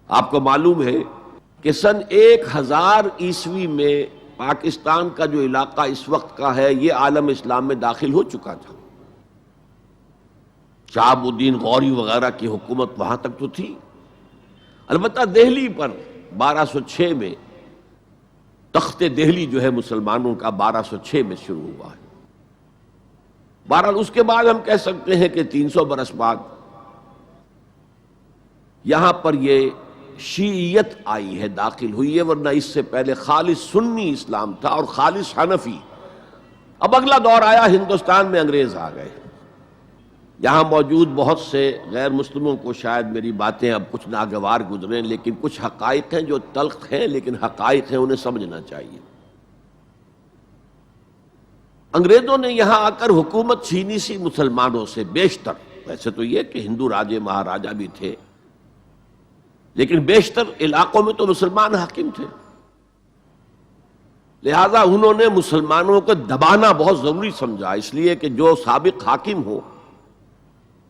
آپ کو معلوم ہے کہ سن 1000 میں پاکستان کا جو علاقہ اس وقت کا ہے یہ عالم اسلام میں داخل ہو چکا تھا۔ شہاب الدین غوری وغیرہ کی حکومت وہاں تک تو تھی، البتہ دہلی پر 1206 میں تخت دہلی جو ہے مسلمانوں کا 1206 میں شروع ہوا ہے۔ بہرحال اس کے بعد ہم کہہ سکتے ہیں کہ 300 برس بعد یہاں پر یہ شیعیت آئی ہے، داخل ہوئی ہے، ورنہ اس سے پہلے خالص سنی اسلام تھا اور خالص حنفی۔ اب اگلا دور آیا، ہندوستان میں انگریز آ گئے۔ یہاں موجود بہت سے غیر مسلموں کو شاید میری باتیں اب کچھ ناگوار گزریں، لیکن کچھ حقائق ہیں جو تلخ ہیں لیکن حقائق ہیں، انہیں سمجھنا چاہیے۔ انگریزوں نے یہاں آ کر حکومت چھینی سی مسلمانوں سے بیشتر، ویسے تو یہ کہ ہندو راجے مہاراجا بھی تھے، لیکن بیشتر علاقوں میں تو مسلمان حاکم تھے، لہذا انہوں نے مسلمانوں کو دبانا بہت ضروری سمجھا، اس لیے کہ جو سابق حاکم ہو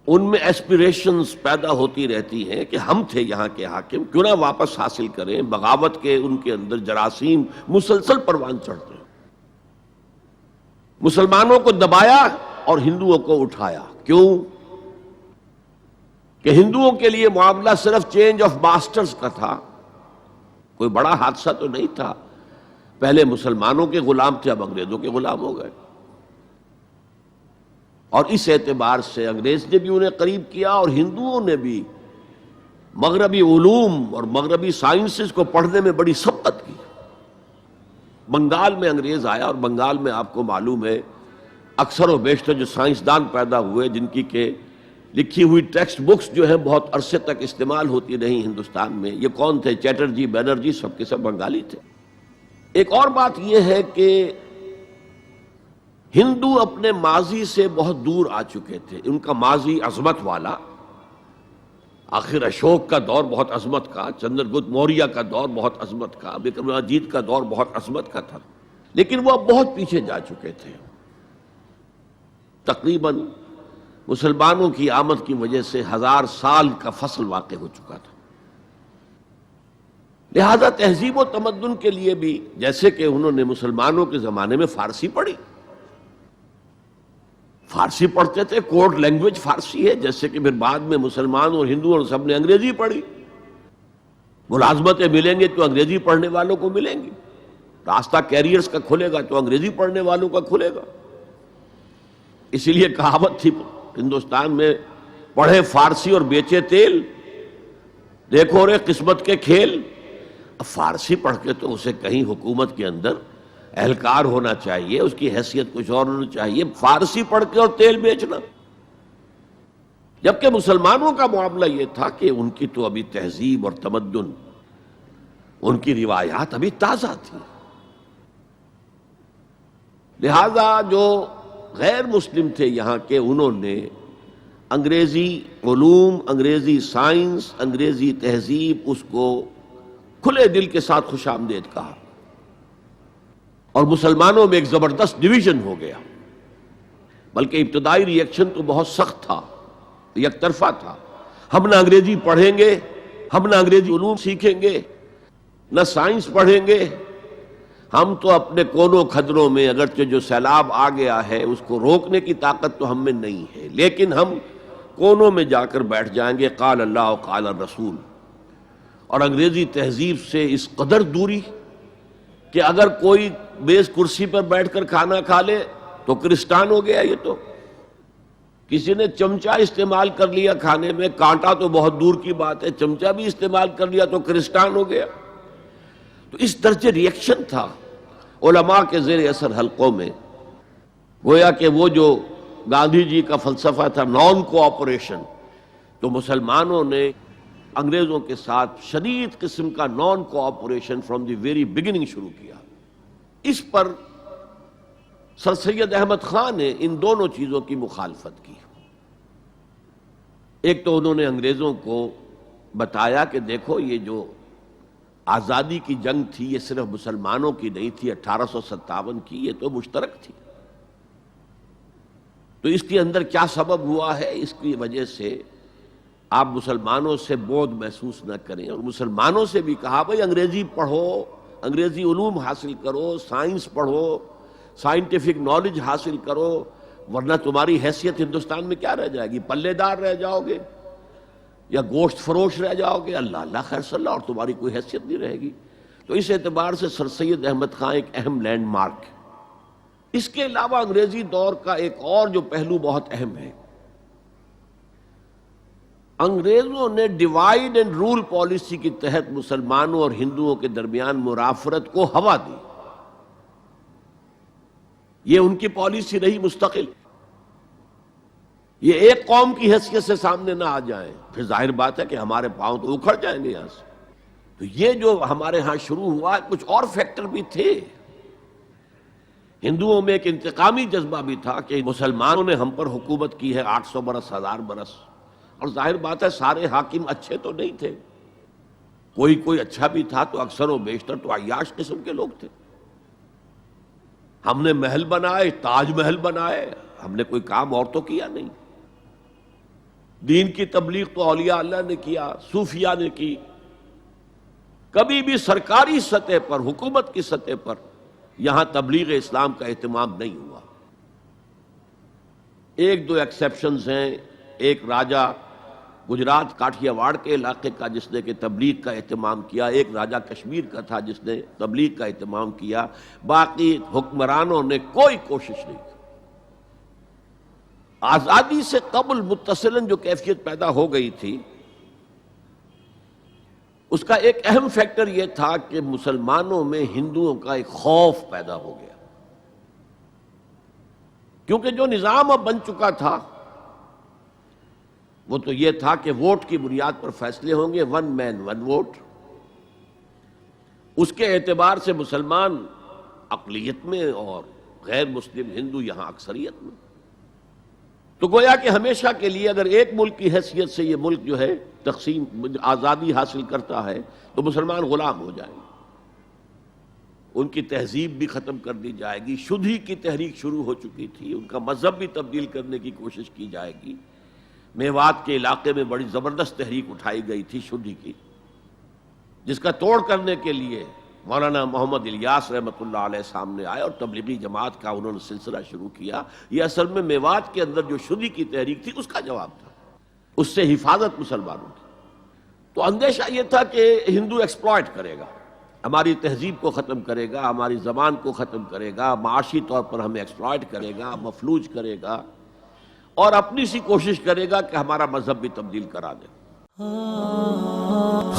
ان میں ایسپیریشنز پیدا ہوتی رہتی ہیں کہ ہم تھے یہاں کے حاکم، کیوں نہ واپس حاصل کریں۔ بغاوت کے ان کے اندر جراثیم مسلسل پروان چڑھتے ہیں۔ مسلمانوں کو دبایا اور ہندوؤں کو اٹھایا، کیوں کہ ہندوؤں کے لیے معاملہ صرف چینج آف ماسٹرز کا تھا، کوئی بڑا حادثہ تو نہیں تھا۔ پہلے مسلمانوں کے غلام تھے، اب انگریزوں کے غلام ہو گئے، اور اس اعتبار سے انگریز نے بھی انہیں قریب کیا اور ہندوؤں نے بھی مغربی علوم اور مغربی سائنسز کو پڑھنے میں بڑی سبقت کی۔ بنگال میں انگریز آیا، اور بنگال میں آپ کو معلوم ہے اکثر و بیشتر جو سائنسدان پیدا ہوئے جن کی کہ لکھی ہوئی ٹیکسٹ بکس جو ہیں بہت عرصے تک استعمال ہوتی رہی ہندوستان میں، یہ کون تھے؟ چیٹرجی، بینرجی، سب کے سب بنگالی تھے۔ ایک اور بات یہ ہے کہ ہندو اپنے ماضی سے بہت دور آ چکے تھے، ان کا ماضی عظمت والا، آخر اشوک کا دور بہت عظمت کا، چندر گپت موریہ کا دور بہت عظمت کا، وکرماجیت کا دور بہت عظمت کا تھا، لیکن وہ اب بہت پیچھے جا چکے تھے۔ تقریباً مسلمانوں کی آمد کی وجہ سے 1000 سال کا فصل واقع ہو چکا تھا، لہذا تہذیب و تمدن کے لیے بھی، جیسے کہ انہوں نے مسلمانوں کے زمانے میں فارسی پڑھی، فارسی پڑھتے تھے، کوڈ لینگویج فارسی ہے، جیسے کہ پھر بعد میں مسلمان اور ہندو اور سب نے انگریزی پڑھی۔ ملازمتیں ملیں گے تو انگریزی پڑھنے والوں کو ملیں گی، راستہ کیریئرز کا کھلے گا تو انگریزی پڑھنے والوں کا کھلے گا۔ اسی لیے کہاوت تھی ہندوستان میں، پڑھے فارسی اور بیچے تیل، دیکھو رے قسمت کے کھیل۔ اب فارسی پڑھ کے تو اسے کہیں حکومت کے اندر اہلکار ہونا چاہیے، اس کی حیثیت کچھ اور ہونا چاہیے، فارسی پڑھ کے اور تیل بیچنا۔ جبکہ مسلمانوں کا معاملہ یہ تھا کہ ان کی تو ابھی تہذیب اور تمدن، ان کی روایات ابھی تازہ تھی، لہذا جو غیر مسلم تھے یہاں کے، انہوں نے انگریزی علوم، انگریزی سائنس، انگریزی تہذیب، اس کو کھلے دل کے ساتھ خوش آمدید کہا، اور مسلمانوں میں ایک زبردست ڈویژن ہو گیا۔ بلکہ ابتدائی ری ایکشن تو بہت سخت تھا، یک طرفہ تھا، ہم نہ انگریزی پڑھیں گے، ہم نہ انگریزی علوم سیکھیں گے، نہ سائنس پڑھیں گے، ہم تو اپنے کونوں کھدروں میں، اگرچہ جو سیلاب آ گیا ہے اس کو روکنے کی طاقت تو ہم میں نہیں ہے، لیکن ہم کونوں میں جا کر بیٹھ جائیں گے، قال اللہ و قال الرسول۔ اور انگریزی تہذیب سے اس قدر دوری کہ اگر کوئی میز کرسی پر بیٹھ کر کھانا کھا لے تو کرسٹان ہو گیا۔ یہ تو کسی نے چمچہ استعمال کر لیا کھانے میں، کانٹا تو بہت دور کی بات ہے، چمچہ بھی استعمال کر لیا تو کرسٹان ہو گیا۔ تو اس درجے ری ایکشن تھا علماء کے زیر اثر حلقوں میں، گویا کہ وہ جو گاندھی جی کا فلسفہ تھا نان کوآپریشن، تو مسلمانوں نے انگریزوں کے ساتھ شدید قسم کا naan cooperation from the very beginning شروع کیا۔ اس پر سر سید احمد خان نے ان دونوں چیزوں کی مخالفت کی۔ ایک تو انہوں نے انگریزوں کو بتایا کہ دیکھو یہ جو آزادی کی جنگ تھی یہ صرف مسلمانوں کی نہیں تھی، 1857 کی، یہ تو مشترک تھی، تو اس کے اندر کیا سبب ہوا ہے، اس کی وجہ سے آپ مسلمانوں سے بعد محسوس نہ کریں، اور مسلمانوں سے بھی کہا بھائی انگریزی پڑھو، انگریزی علوم حاصل کرو، سائنس پڑھو، سائنٹیفک نالج حاصل کرو، ورنہ تمہاری حیثیت ہندوستان میں کیا رہ جائے گی؟ پلے دار رہ جاؤ گے یا گوشت فروش رہ جاؤ گے، اللہ اللہ خیر صلی اللہ، اور تمہاری کوئی حیثیت نہیں رہے گی۔ تو اس اعتبار سے سر سید احمد خان ایک اہم لینڈ مارک ہے۔ اس کے علاوہ انگریزی دور کا ایک اور جو پہلو بہت اہم ہے، انگریزوں نے ڈیوائیڈ اینڈ رول پالیسی کے تحت مسلمانوں اور ہندوؤں کے درمیان مرافرت کو ہوا دی۔ یہ ان کی پالیسی رہی مستقل۔ یہ ایک قوم کی حیثیت سے سامنے نہ آ جائیں، پھر ظاہر بات ہے کہ ہمارے پاؤں تو اکھڑ جائیں گے یہاں سے۔ تو یہ جو ہمارے ہاں شروع ہوا، کچھ اور فیکٹر بھی تھے۔ ہندوؤں میں ایک انتقامی جذبہ بھی تھا کہ مسلمانوں نے ہم پر حکومت کی ہے 800 برس، 1000 برس، اور ظاہر بات ہے سارے حاکم اچھے تو نہیں تھے، کوئی اچھا بھی تھا، تو اکثر و بیشتر تو عیاش قسم کے لوگ تھے۔ ہم نے محل بنائے، تاج محل بنائے، ہم نے کوئی کام اور تو کیا نہیں۔ دین کی تبلیغ تو اولیاء اللہ نے کیا، صوفیاء نے کی، کبھی بھی سرکاری سطح پر، حکومت کی سطح پر یہاں تبلیغ اسلام کا اہتمام نہیں ہوا۔ ایک دو ایکسیپشنز ہیں، ایک راجہ گجرات کاٹھیا واڑ کے علاقے کا جس نے کہ تبلیغ کا اہتمام کیا، ایک راجہ کشمیر کا تھا جس نے تبلیغ کا اہتمام کیا، باقی حکمرانوں نے کوئی کوشش نہیں کی۔ آزادی سے قبل متصلاً جو کیفیت پیدا ہو گئی تھی، اس کا ایک اہم فیکٹر یہ تھا کہ مسلمانوں میں ہندوؤں کا ایک خوف پیدا ہو گیا، کیونکہ جو نظام اب بن چکا تھا وہ تو یہ تھا کہ ووٹ کی بنیاد پر فیصلے ہوں گے، 1 مین 1 ووٹ۔ اس کے اعتبار سے مسلمان اقلیت میں اور غیر مسلم ہندو یہاں اکثریت میں، تو گویا کہ ہمیشہ کے لیے اگر ایک ملک کی حیثیت سے یہ ملک جو ہے تقسیم آزادی حاصل کرتا ہے تو مسلمان غلام ہو جائیں گے، ان کی تہذیب بھی ختم کر دی جائے گی۔ شدھی کی تحریک شروع ہو چکی تھی، ان کا مذہب بھی تبدیل کرنے کی کوشش کی جائے گی۔ میوات کے علاقے میں بڑی زبردست تحریک اٹھائی گئی تھی شدھی کی، جس کا توڑ کرنے کے لیے مولانا محمد الیاس رحمۃ اللہ علیہ سامنے آئے اور تبلیغی جماعت کا انہوں نے سلسلہ شروع کیا۔ یہ اصل میں میوات کے اندر جو شدھی کی تحریک تھی اس کا جواب تھا، اس سے حفاظت مسلمانوں کی۔ تو اندیشہ یہ تھا کہ ہندو ایکسپلائٹ کرے گا، ہماری تہذیب کو ختم کرے گا، ہماری زبان کو ختم کرے گا، معاشی طور پر ہمیں ایکسپلائٹ کرے گا، مفلوج کرے گا، اور اپنی سی کوشش کرے گا کہ ہمارا مذہب بھی تبدیل کرا دے۔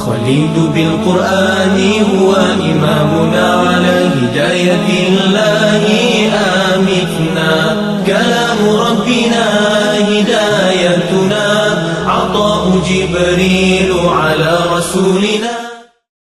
خليل بالقرآن هو إمامنا على هداية الله آمتنا، كلام ربنا هدايتنا، عطاء جبريل على رسولنا.